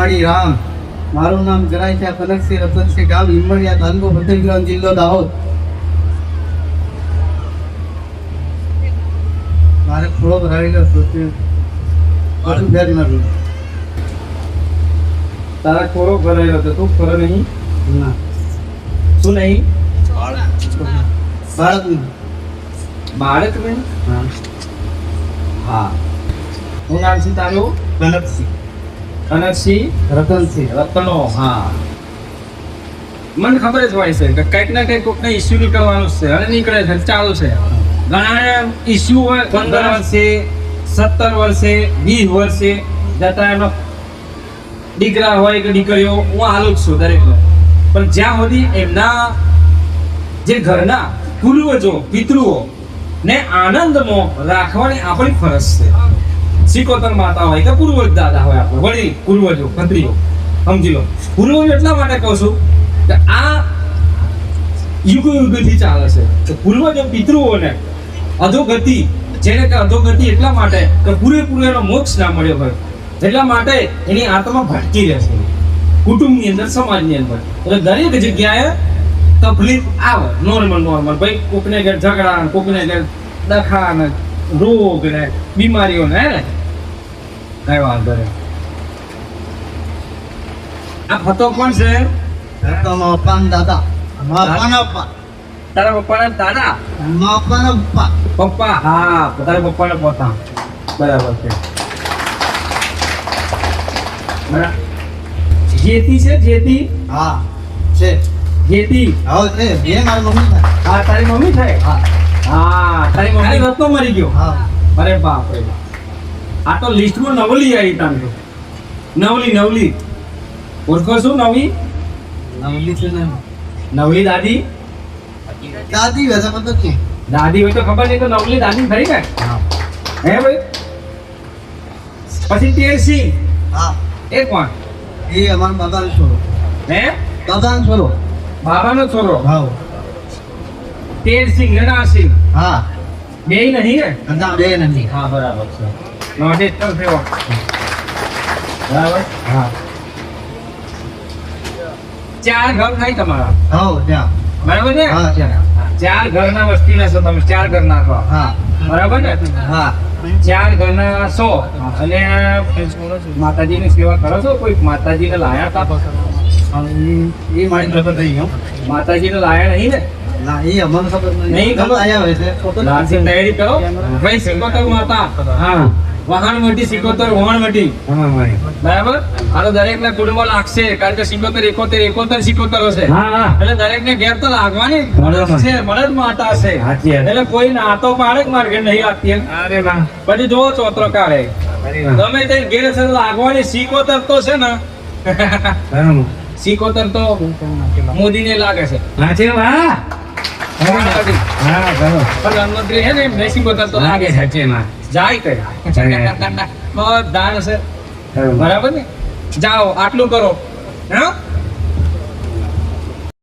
માળી રામ. મારું નામ જરાય છે કનકસિંહ રતનસિંહ, ગામ હિંમણિયા, તાલુકો ફતેહગંજ, જિલ્લો દાહોદ. મારે થોડો ભરાયેલો છે બધું ભેજ મારું. તારા ખોરો ભરાયેલો હતો, તું ખરો નહીં? ના શું નહીં? બાળક બાળક નહીં? હા હા. શું નામ છે તારું? કનકસિંહ કનકસિંહ રતનસિંહ. રતનો. હા, મને ખબર જ હોય છે કે કંઈક ના કંઈક કોઈકને ઇસ્યુ નીકળવાનું જ છે અને નીકળે છે, ચાલુ છે. ઘણા ઇસ્યુ હોય 15 વર્ષે, 17 વર્ષે, 20 વર્ષે જતા એનો દીકરા હોય કે દીકરીઓ હું આલું જ છું દરેકને. પણ જ્યાં સુધી એમના જે ઘરના પૂર્વજો પિતૃઓ ને આનંદમાં રાખવાની આપણી ફરજ છે. સિકોતર માતા હોય કે પૂર્વજ દાદા હોય, આપણે વળી પૂર્વજો ખત્રીઓ, સમજી લો. પૂર્વજો એટલા માટે કહું છું કે આ યુગથી ચાલે છે કે પૂર્વજો પિતૃઓને અધોગતિ, જેને કે અધોગતિ એટલા માટે કે પૂરેપૂરો એનો મોક્ષ ના મળ્યો હોય, એટલા માટે એની આત્મા ભટકી રહે છે કુટુંબની અંદર, સમાજની અંદર. એટલે દરેક જગ્યાએ તકલીફ આવે. નોર્મલ ભાઈ, કોકને ઘેર ઝઘડા, કોકને ઘેર દખા ને રોગ ને બીમારીઓ ને કઈ વાંધો નહીં. આ ફતો કોણ છે? મારા પપ્પાના દાદા, મારા પપ્પા, તારા પપ્પાના દાદા? મારા પપ્પા. પપ્પા? હા, તારા પપ્પાના પોતા. બરાબર છે. જેતી છે? જેતી? હા છે. જેતી? હા છે. બે મારી મમ્મી થાય. હા, તારી મમ્મી થાય? હા હા, તારી મમ્મી રત્નો મરી ગયો? હા. અરે બાપ રે બાપ. આ તો લિસ્ટમાં નવલી આવી તારી તો. નવલી ઓળખો શું? નવલી છે ને નવલી દાદી? દાદી વૈસે મતલબ કે દાદી હોય તો ખબર નહીં, તો નવલી દાદી ખરી ને? હા હે ભાઈ? પછી તેરસિંહ હા. એ કોણ? એ અમારા બાબાનો છોરો. હે? બાબાનો છોરો. બાબાનો છોરો? હા તેરસિંહ ને નારસિંહ હા. બેય નહીં ને? ના બે નથી. હા, બરાબર છે. નોંધે તો થયો. બરાબર. હા 4 ઘર થાય તમારા, હા ત્યાં. બરાબર છે? હા ત્યાં. 4 ઘરના વસ્તીના છો તમે, 4 ઘરના છો, હા બરાબર ને? હા. 4 ઘરના છો અને માતાજીની સેવા કરો છો? કોઈ માતાજીને લાયા હતા? એ મારી ખબર થઈ ગયો. માતાજીને લાયા નહીં ને? ના એ અમને ખબર નહીં ખબર? આયા હોય છે લાલસિંહ તૈયારી કરો ભાઈ. સિકોતર માતા, હા વહાણ મટી, સિકોતર વહાણ મટી, હા ભાઈ. બરાબર. આ તો દરેક ના કુટુંબમાં લાગશે, કારણ કે 71 સિકોતર હશે. હા એટલે દરેક ને ઘેર તો લાગવાની છે, મળદ માતા છે. સાચી વાત. એટલે કોઈ નાતો પાડે કે મારે ઘેર નહીં લાગતી એમ. અરે ના. પછી જોવો ચોતરો કાઢે, અરે ના. ગમે તે ઘેર છે તો લાગવાની. સિકોતર તો છે ને, બરાબર. સિકોતર તો મોદી ને લાગે છે. સાચી વાત. પ્રધાનમંત્રી હા બરાબર. પ્રધાનમંત્રી છે ને એમને સિકોતર તો લાગે છે. સાચી વાત. જાય કઈ બધા હશે, બરાબર ને? જાઓ, આટલું કરો. હા,